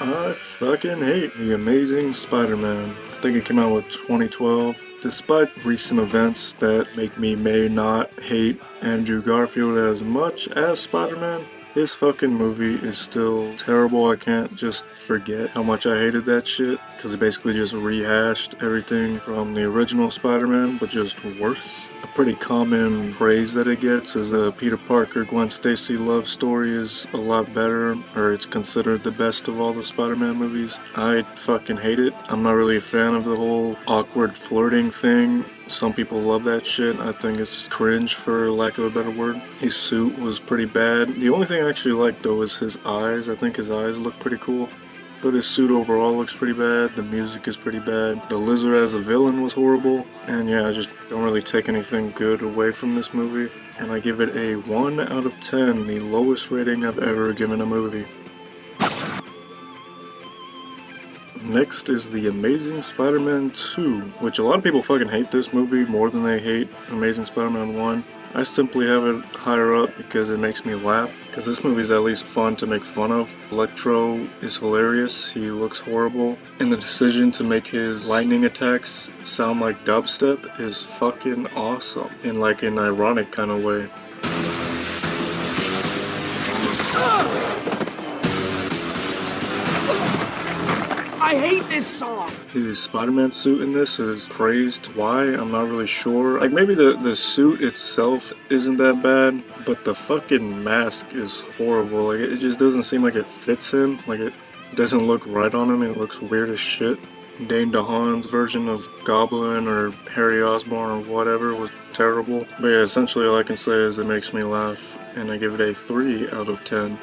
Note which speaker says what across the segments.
Speaker 1: I fucking hate The Amazing Spider-Man. I think it came out with 2012. Despite recent events that make me may not hate Andrew Garfield as much as Spider-Man, this fucking movie is still terrible. I can't just forget how much I hated that shit, because it basically just rehashed everything from the original Spider-Man, but just worse. A pretty common praise that it gets is the Peter Parker Gwen Stacy love story is a lot better, or it's considered the best of all the Spider-Man movies. I fucking hate it. I'm not really a fan of the whole awkward flirting thing. Some people love that shit. I think it's cringe, for lack of a better word. His suit was pretty bad. The only thing I actually liked though is his eyes. I think his eyes look pretty cool. But his suit overall looks pretty bad. The music is pretty bad. The Lizard as a villain was horrible. And yeah, I just don't really take anything good away from this movie. And I give it a 1 out of 10, the lowest rating I've ever given a movie. Next is The Amazing Spider-Man 2, which a lot of people fucking hate this movie more than they hate Amazing Spider-Man 1. I simply have it higher up because it makes me laugh, because this movie is at least fun to make fun of. Electro is hilarious, he looks horrible, and the decision to make his lightning attacks sound like dubstep is fucking awesome, in like an ironic kind of way.
Speaker 2: I hate this song!
Speaker 1: His Spider-Man suit in this is praised. Why? I'm not really sure. Like, maybe the suit itself isn't that bad, but the fucking mask is horrible. Like, it just doesn't seem like it fits him. Like, it doesn't look right on him. It looks weird as shit. Dane DeHaan's version of Goblin or Harry Osborn or whatever was terrible. But yeah, essentially all I can say is it makes me laugh, and I give it a 3 out of 10.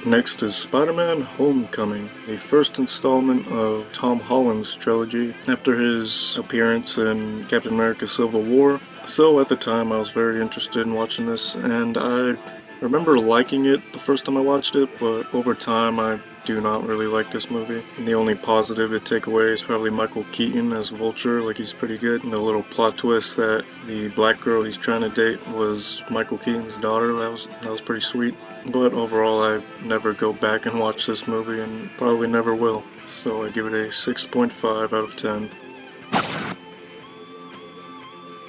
Speaker 1: Next is Spider-Man Homecoming, the first installment of Tom Holland's trilogy after his appearance in Captain America Civil War. So at the time I was very interested in watching this, and I remember liking it the first time I watched it, but over time I do not really like this movie. And the only positive to take away is probably Michael Keaton as Vulture, like he's pretty good. And the little plot twist that the black girl he's trying to date was Michael Keaton's daughter, that was pretty sweet. But overall I never go back and watch this movie, and probably never will. So I give it a 6.5 out of 10.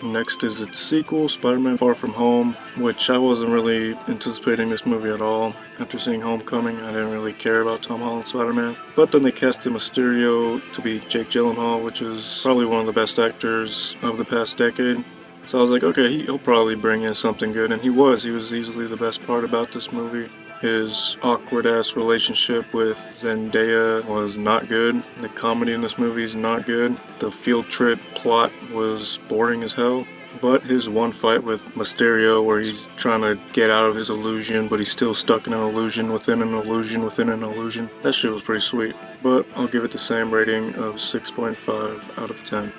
Speaker 1: Next is its sequel, Spider-Man Far From Home, which I wasn't really anticipating this movie at all. After seeing Homecoming, I didn't really care about Tom Holland's Spider-Man. But then they casted Mysterio to be Jake Gyllenhaal, which is probably one of the best actors of the past decade. So I was like, okay, he'll probably bring in something good, and he was easily the best part about this movie. His awkward-ass relationship with Zendaya was not good. The comedy in this movie is not good. The field trip plot was boring as hell. But his one fight with Mysterio, where he's trying to get out of his illusion, but he's still stuck in an illusion within an illusion within an illusion, that shit was pretty sweet. But I'll give it the same rating of 6.5 out of 10.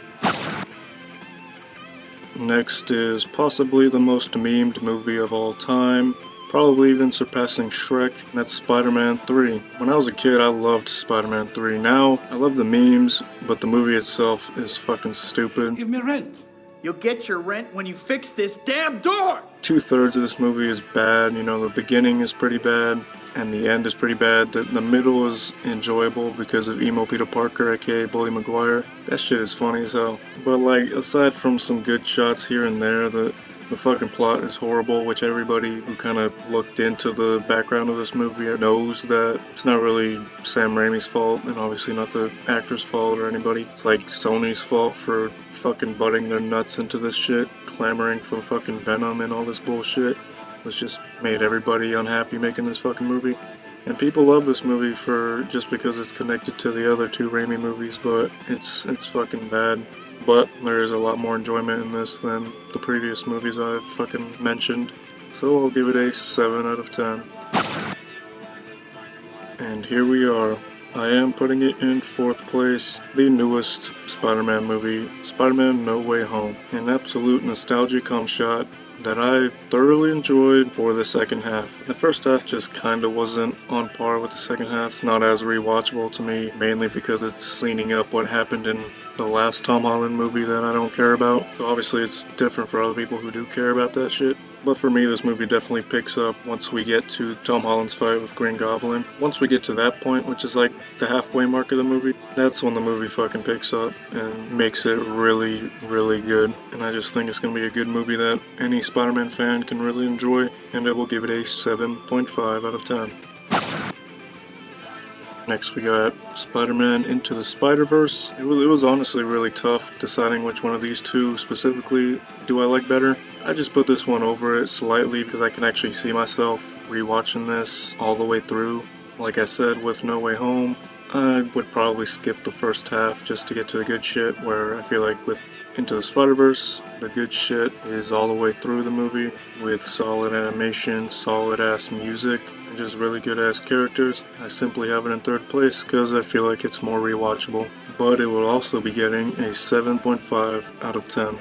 Speaker 1: Next is possibly the most memed movie of all time, probably even surpassing Shrek, and that's Spider-Man 3. When I was a kid, I loved Spider-Man 3. Now, I love the memes, but the movie itself is fucking stupid.
Speaker 2: Give me rent.
Speaker 3: You'll get your rent when you fix this damn door!
Speaker 1: 2/3 of this movie is bad. You know, the beginning is pretty bad, and the end is pretty bad. The middle is enjoyable because of emo Peter Parker, aka Bully Maguire. That shit is funny as hell. But like, aside from some good shots here and there, the fucking plot is horrible, which everybody who kind of looked into the background of this movie knows that it's not really Sam Raimi's fault, and obviously not the actor's fault or anybody. It's like Sony's fault for fucking butting their nuts into this shit, clamoring for fucking Venom and all this bullshit. It's just made everybody unhappy making this fucking movie. And people love this movie just because it's connected to the other two Raimi movies, but it's fucking bad. But there is a lot more enjoyment in this than the previous movies I've fucking mentioned. So I'll give it a 7 out of 10. And here we are. I am putting it in 4th place, the newest Spider-Man movie, Spider-Man No Way Home. An absolute nostalgia cum shot that I thoroughly enjoyed for the second half. The first half just kinda wasn't on par with the second half. It's not as rewatchable to me, mainly because it's cleaning up what happened in the last Tom Holland movie that I don't care about. So obviously it's different for other people who do care about that shit. But for me, this movie definitely picks up once we get to Tom Holland's fight with Green Goblin. Once we get to that point, which is like the halfway mark of the movie, that's when the movie fucking picks up and makes it really, really good. And I just think it's going to be a good movie that any Spider-Man fan can really enjoy, and I will give it a 7.5 out of 10. Next we got Spider-Man Into the Spider-Verse. It was honestly really tough deciding which one of these two specifically do I like better. I just put this one over it slightly because I can actually see myself rewatching this all the way through. Like I said with No Way Home, I would probably skip the first half just to get to the good shit, where I feel like with Into the Spider-Verse, the good shit is all the way through the movie with solid animation, solid ass music, and just really good ass characters. I simply have it in third place because I feel like it's more rewatchable, but it will also be getting a 7.5 out of 10.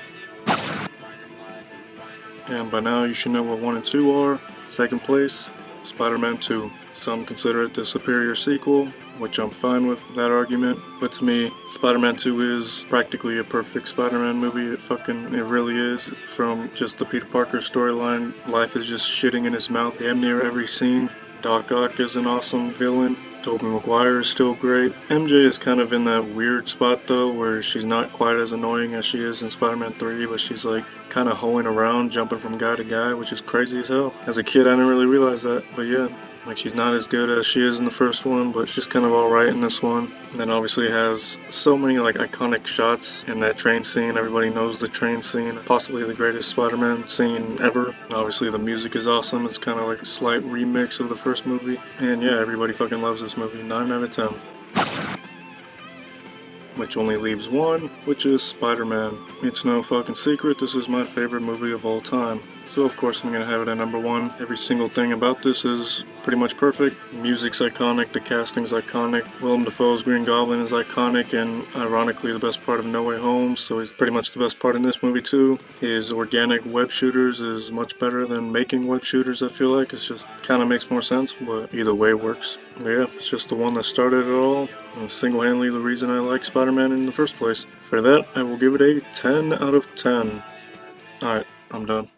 Speaker 1: And by now you should know what 1 and 2 are. Second place, Spider-Man 2. Some consider it the superior sequel, which I'm fine with that argument, but to me, Spider-Man 2 is practically a perfect Spider-Man movie. It really is. From just the Peter Parker storyline, life is just shitting in his mouth damn near every scene. Doc Ock is an awesome villain. Tobey Maguire is still great. MJ is kind of in that weird spot though, where she's not quite as annoying as she is in Spider-Man 3, but she's like kind of hoeing around, jumping from guy to guy, which is crazy as hell. As a kid, I didn't really realize that, but yeah. Like, she's not as good as she is in the first one, but she's kind of alright in this one. And then obviously it has so many like iconic shots in that train scene. Everybody knows the train scene, possibly the greatest Spider-Man scene ever. Obviously the music is awesome. It's kind of like a slight remix of the first movie. And yeah, everybody fucking loves this movie. 9 out of 10. Which only leaves one, which is Spider-Man. It's no fucking secret, this is my favorite movie of all time. So of course I'm gonna have it at number 1. Every single thing about this is pretty much perfect. The music's iconic, the casting's iconic, Willem Dafoe's Green Goblin is iconic, and ironically the best part of No Way Home, so he's pretty much the best part in this movie too. His organic web shooters is much better than making web shooters, I feel like. It's just kinda makes more sense, but either way works. But yeah, it's just the one that started it all, and single-handedly the reason I like Spider-Man in the first place. For that, I will give it a 10 out of 10. Alright, I'm done.